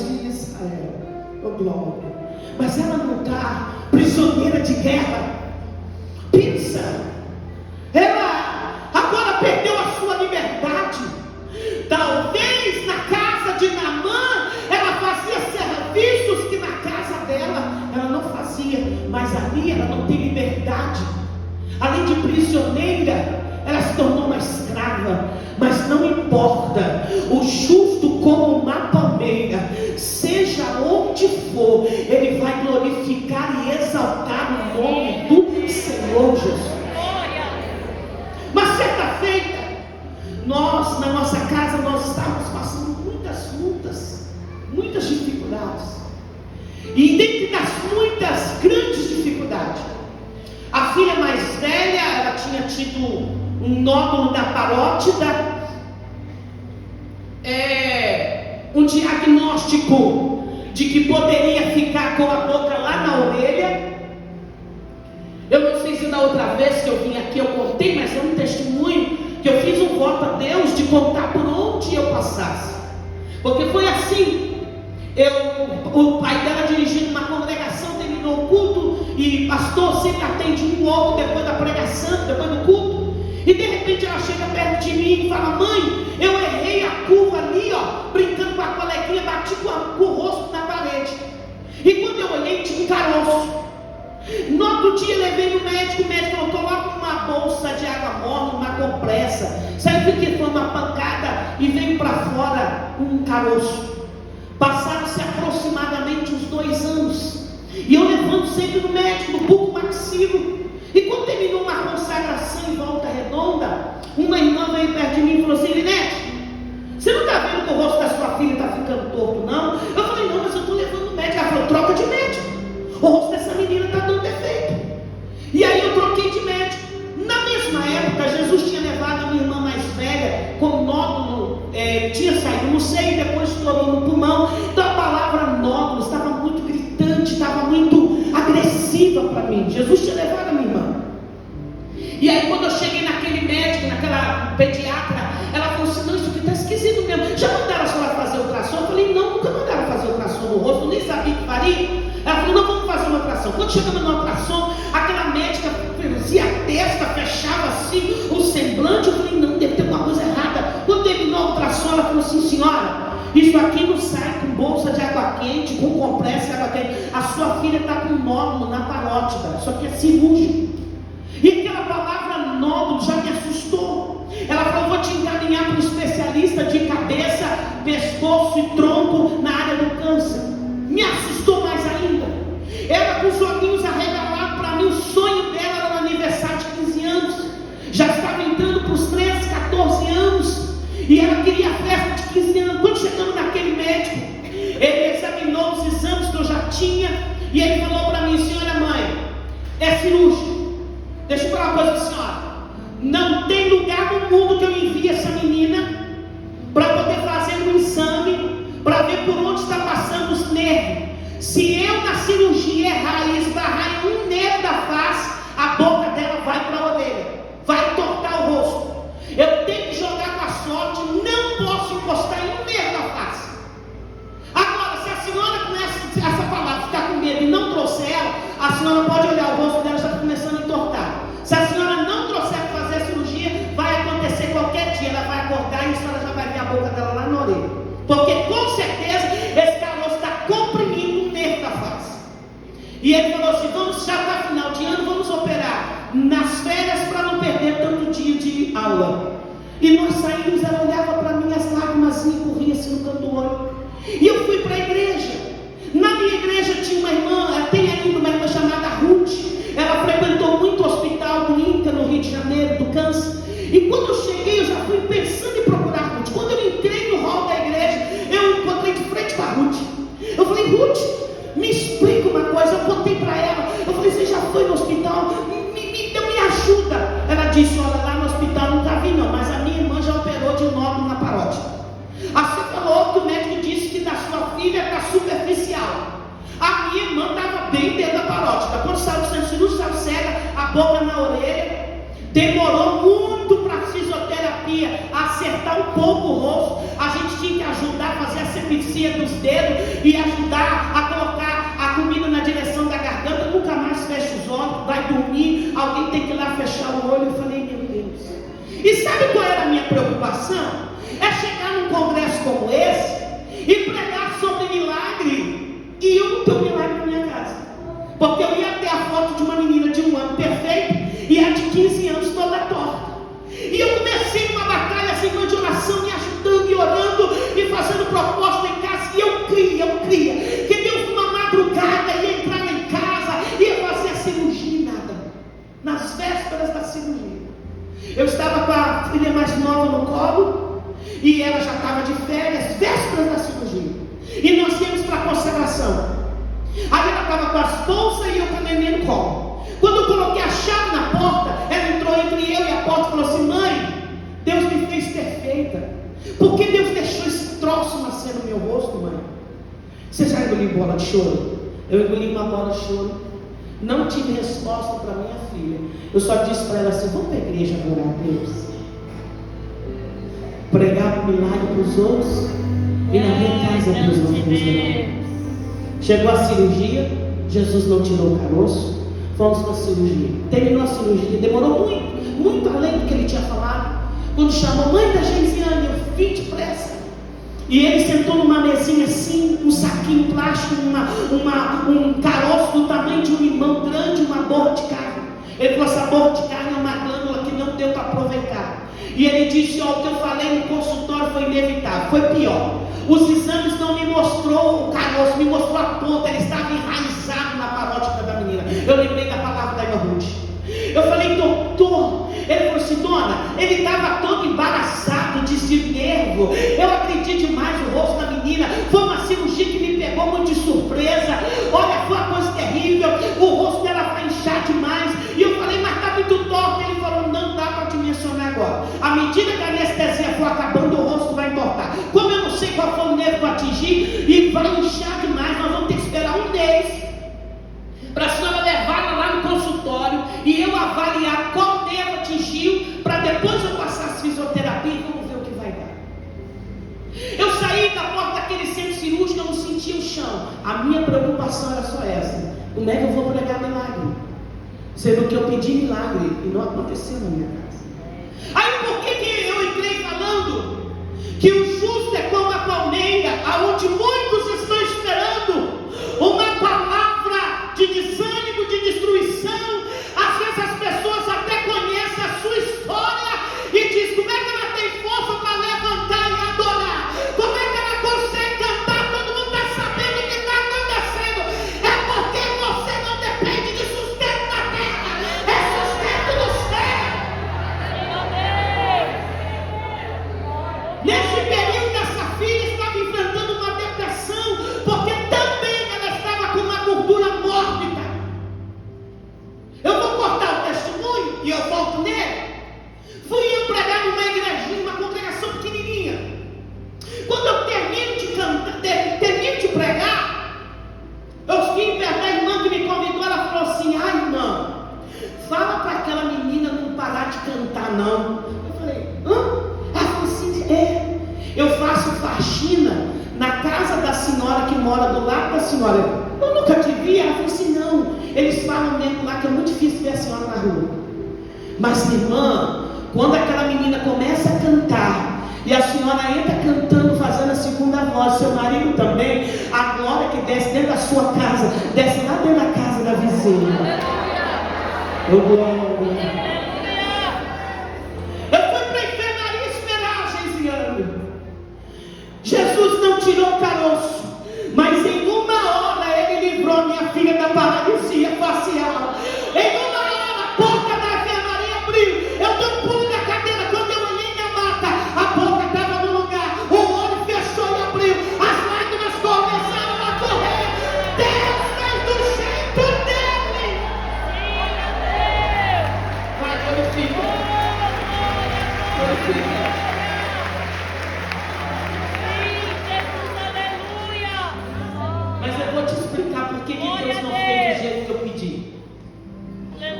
de Israel. Oh, glória. Mas ela não está prisioneira de guerra. Pensa, ela agora perdeu a sua liberdade. Talvez na casa de Naamã ela fazia serviços que na casa dela ela não fazia, mas ali ela não tem liberdade. Além de prisioneira, ela se tornou uma escrava. Mas não importa, o justo como uma palmeira, seja onde for, ele vai glorificar e exaltar o nome do Senhor Jesus. Mas certa feita, nós na nossa casa, nós estávamos passando muitas lutas, muitas dificuldades. E dentre das muitas grandes dificuldades, a filha mais velha, ela tinha tido um nódulo da parótida, um diagnóstico de que poderia ficar com a boca lá na orelha. Eu não sei se da outra vez que eu vim aqui eu contei, mas é um testemunho que eu fiz um voto a Deus de contar por onde eu passasse, porque foi assim. O pai dela dirigindo uma congregação, terminou o culto, e pastor sempre atende um outro depois da pregação, depois do culto, e de repente ela chega perto de mim e fala: mãe, eu errei a curva ali, ó, brincando com a coleguinha, bati com o rosto na parede, e quando eu olhei tinha um caroço. No outro dia levei no médico, o médico falou: coloca uma bolsa de água morna, uma compressa. Sabe o que foi? Uma pancada e veio para fora um caroço. Passaram-se aproximadamente uns 2 anos, e eu levando sempre no médico, no buco maxilo. E quando terminou uma consagração em Volta Redonda, uma irmã veio perto de mim e falou assim: Linete, você não está vendo que o rosto da sua filha está ficando torto, não? Eu falei: não, mas eu estou levando no médico. Ela falou: troca de médico, o rosto dessa menina está dando defeito. E aí eu troquei de médico. Na mesma época, Jesus tinha levado a minha irmã mais velha com nódulo, tinha saído no seio, depois estourou no pulmão. Então a palavra nódulo estava muito gritante, estava muito agressiva para mim. Jesus tinha levado a minha irmã. E aí quando eu cheguei naquele médico, naquela pediatra, ela falou assim: não, isso aqui está esquisito mesmo. Já mandaram a senhora fazer ultrassom? Eu falei: não, nunca mandaram fazer ultrassom no rosto, nem sabia que faria. Ela falou: não, vamos fazer uma ultrassom. Quando chegamos no ultrassom, aquela médica fazia a testa, fechava assim o semblante. Eu falei: não, deve ter alguma coisa errada. Quando terminou a ultrassom, ela falou assim: senhora, isso aqui não sai com bolsa de água quente, com compressa de água quente. A sua filha está com um nódulo na parótida, isso aqui é cirúrgico. E aquela palavra nódulo já me assustou. Ela falou: vou te encaminhar para um especialista de cabeça, pescoço e tronco na área do câncer. Me assustou mais ainda. Ela com os olhinhos arregalados, para mim o sonho dela era no aniversário de 15 anos. Já estava entrando para os 13, 14 anos. E ela queria a festa de 15 anos. Quando chegamos naquele médico, ele examinou os exames que eu já tinha, e ele falou para mim: senhora mãe, é cirúrgico. Deixa eu falar uma coisa para a senhora: não tem lugar no mundo que eu envie essa menina para poder fazer um exame, para ver por onde está passando os nervos. Se eu na cirurgia errar e esbarrar em um nervo da face, a boca dela vai para a orelha, vai tortar o rosto. Eu tenho que jogar com a sorte, não posso encostar em um nervo da face. Agora, se a senhora começa essa palavra, ficar com medo e não trouxer ela, a senhora pode olhar o rosto dela, está começando a entortar. Se a senhora não trouxer para fazer a cirurgia, vai acontecer qualquer dia, ela vai acordar e a senhora já vai ver a boca dela lá na orelha, porque com certeza esse caroço está comprimindo o nervo da face. E ele falou assim: vamos, já está final de ano, vamos operar nas férias para não perder tanto dia de aula. E nós saímos, ela olhava para mim, as lágrimas corriam assim no canto do olho. E eu fui para a igreja. Na minha igreja tinha uma irmã, tem ainda uma irmã chamada Ruth. Ela frequentou muito o hospital do INCA no Rio de Janeiro, do câncer. E quando eu cheguei, eu já fui pensando em procurar Ruth. Quando eu entrei no hall da igreja, eu encontrei de frente com a Ruth. Eu falei: Ruth, me explica uma coisa. Eu contei para ela. Eu falei: você já foi no hospital? Me ajuda. Ela disse: olha, lá no hospital não está vindo não, mas a minha irmã já operou de nódulo na parótida. Assim falou que o médico disse que da sua filha está superficial. A minha irmã estava bem dentro da parótida. Quando saiu do centro cirúrgico, saiu cega, a boca na orelha. Demorou muito para a fisioterapia acertar um pouco o rosto. A gente tinha que ajudar a fazer a asepsia dos dedos e ajudar a colocar a comida na direção da garganta, nunca mais fecha os olhos, vai dormir, alguém tem que ir lá fechar o olho. Eu falei, meu Deus. E sabe qual era a minha preocupação? É chegar num congresso como esse e pregar sobre milagre, e eu não tenho milagre na minha casa, porque eu ia ter a foto de uma menina de 1 ano perfeita e a de 15 anos toda torta. E eu comecei uma batalha assim, de oração, me ajudando e orando e fazendo proposta em casa. E eu cria que Deus numa madrugada ia entrar em casa, ia fazer a cirurgia e nada. Nas vésperas da cirurgia, eu estava com a filha mais nova no colo e ela já estava de férias, vésperas da cirurgia. E nós íamos para a consagração. Aí ela estava com as bolsas e eu com a neném no colo. Quando eu coloquei a chave na porta, ela entrou entre eu e a porta e falou assim: mãe, Deus me fez perfeita. Por que Deus deixou esse troço nascer no meu rosto, mãe? Você já engoliu bola de choro? Eu engoli uma bola de choro. Não tive resposta para minha filha. Eu só disse para ela assim: vamos para a igreja adorar a Deus, pregar um milagre para os outros, e na minha casa Deus não fez milagre. Chegou a cirurgia, Jesus não tirou o caroço. Fomos para a cirurgia. Terminou a cirurgia, demorou muito além do que ele tinha falado. Quando chamou mãe da Geisiane, eu vim depressa. E ele sentou numa mesinha assim, um saquinho plástico, um caroço do tamanho de um limão grande, uma borra de carne. Ele falou: essa borra de carne é uma glândula que não deu para aproveitar. E ele disse: ó, o que eu falei no consultório foi inevitável, foi pior. Os exames não me mostrou o caroço, me mostrou a ponta, ele estava enraizado na parótida da menina. Eu lembrei da palavra da irmã Ruth. Eu falei: doutor. Ele falou assim: dona, ele estava todo embaraçado, de nervo. Eu acredito demais no rosto da menina. Foi uma cirurgia que me pegou muito de surpresa. Olha, foi uma coisa terrível. O rosto dela vai inchar demais. E eu falei: mas está muito torto. Ele falou: não dá para te mencionar agora. À medida que a anestesia for acabando, o rosto vai entortar. Como eu não sei qual foi o nervo que eu atingir, e vai inchar demais, nós vamos ter que esperar 1 mês para a senhora levar ela lá no consultório e eu avaliar qual nervo atingiu, para depois eu passar as fisioterapias e vamos ver o que vai dar. Eu saí da porta daquele centro cirúrgico, eu não sentia o chão. A minha preocupação era só essa: como é que eu vou pregar milagre? Sendo que eu pedi milagre e não aconteceu na minha casa. Aí por que eu entrei falando que o justo é como a palmeira, aonde muitos estão esperando uma palavra de desânimo, de destruição? Às vezes as pessoas até conhecem a sua história e dizem: como é que ela tem força para levantar e adorar? Como é que ela consegue cantar? Todo mundo está sabendo o que está acontecendo. É porque você não depende de sustento da terra, é sustento do céu. Nesse período, essa filha estava enfrentando uma depressão, porque também ela estava com uma gordura mórbida. Eu vou cortar o testemunho e eu volto nele. Fui eu pregar numa igrejinha, uma congregação pequenininha. Quando eu termino de pregar, eu fiquei perto da irmã que me convidou. Ela falou assim: ai, irmã, fala para aquela menina não parar de cantar, não. Eu falei: hã? Ela falou assim: eu faço faxina na casa da senhora que mora do lado da senhora. Eu nunca te vi. Ela falou assim: não, eles falam mesmo lá que é muito difícil ver a senhora na rua. Mas, irmã, quando aquela menina começa a cantar e a senhora entra cantando, fazendo a segunda voz, seu marido também, a glória que desce dentro da sua casa, desce lá dentro da casa da vizinha. Eu fui para a enfermaria esperar a Geisiane. Jesus não tirou o caroço, mas em 1 hora ele livrou minha filha da paralisia facial. Em 1 hora a porta da enfermaria abriu. Eu dei um pulo da cadeira. Quando eu olhei minha mata, a boca estava no lugar, o olho fechou e abriu, as lágrimas começaram a correr. Deus fez do jeito dele. Vai, glorifica. Glorifica. Mas eu vou te explicar por que Deus não fez do jeito que eu pedi.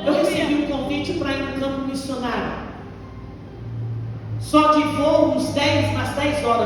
Eu recebi um convite para ir no campo missionário. Só de voo umas 10 horas.